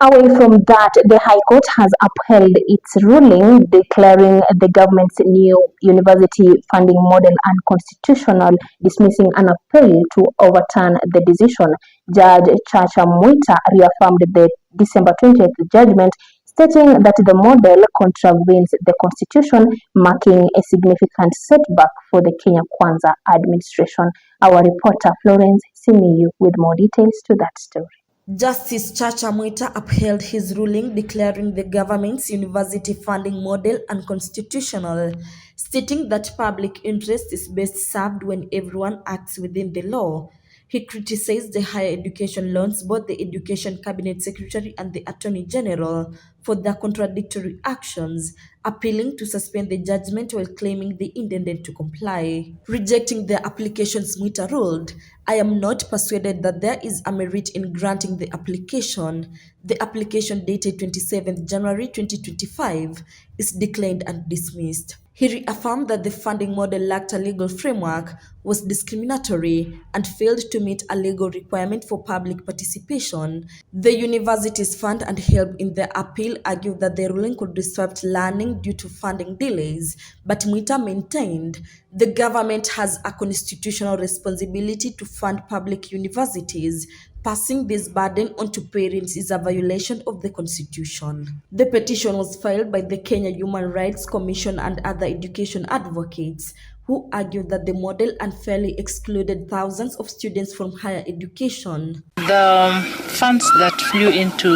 Away from that, the High Court has upheld its ruling declaring the government's new university funding model unconstitutional, dismissing an appeal to overturn the decision. Judge Chacha Mwita reaffirmed the December 20th judgment, stating that the model contravenes the Constitution, marking a significant setback for the Kenya Kwanza administration. Our reporter Florence Simiyu with more details to that story. Justice Chacha Mwita upheld his ruling declaring the government's university funding model unconstitutional, stating that public interest is best served when everyone acts within the law. He criticized the higher education loans, both the Education Cabinet Secretary and the Attorney General, for their contradictory actions, appealing to suspend the judgment while claiming they intended to comply. Rejecting their applications, Mwita ruled, "I am not persuaded that there is a merit in granting the application. The application dated 27th January 2025 is declined and dismissed." He reaffirmed that the funding model lacked a legal framework, was discriminatory, and failed to meet a legal requirement for public participation. The university's fund and help in their appeal argued that the ruling could disrupt learning due to funding delays, but Mwita maintained the government has a constitutional responsibility to fund public universities. Passing this burden onto parents is a violation of the Constitution. The petition was filed by the Kenya Human Rights Commission and other education advocates, who argued that the model unfairly excluded thousands of students from higher education. The funds that flew into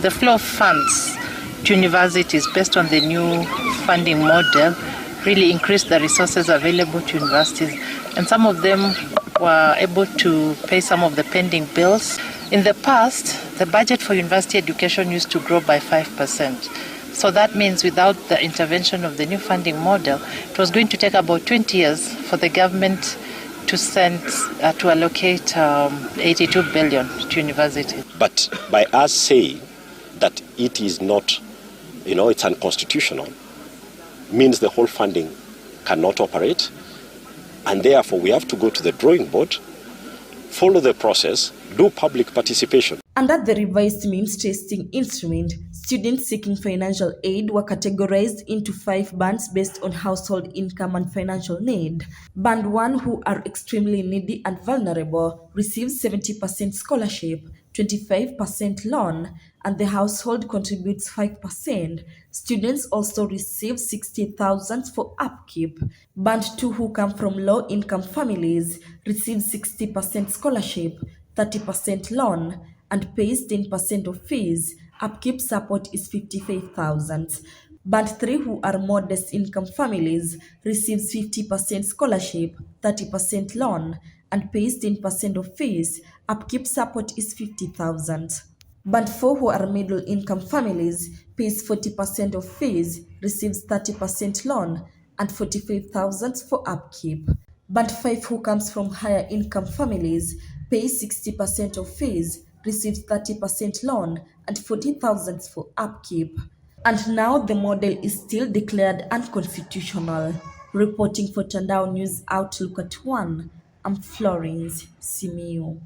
the flow of funds to universities based on the new funding model really increased the resources available to universities, and some of them were able to pay some of the pending bills. In the past, the budget for university education used to grow by 5%. So that means without the intervention of the new funding model, it was going to take about 20 years for the government to allocate 82 billion to universities. But by us saying that it is not, it's unconstitutional, means the whole funding cannot operate, and therefore we have to go to the drawing board, follow the process, do public participation. Under the revised means testing instrument, students seeking financial aid were categorized into 5 bands based on household income and financial need. Band 1, who are extremely needy and vulnerable, receives 70% scholarship, 25% loan, and the household contributes 5%. Students also receive 60,000 for upkeep. Band 2, who come from low-income families, receive 60% scholarship, 30% loan, and pays 10% of fees. Upkeep support is 55,000. Band 3, who are modest income families, receives 50% scholarship, 30% loan, and pays 10% of fees. Upkeep support is 50,000. Band 4, who are middle income families, pays 40% of fees, receives 30% loan, and 45,000 for upkeep. Band 5, who comes from higher income families, pays 60% of fees, receives 30% loan, and 40,000 for upkeep. And now the model is still declared unconstitutional. Reporting for Tandao News Outlook at 1, I'm Florence Simiyu.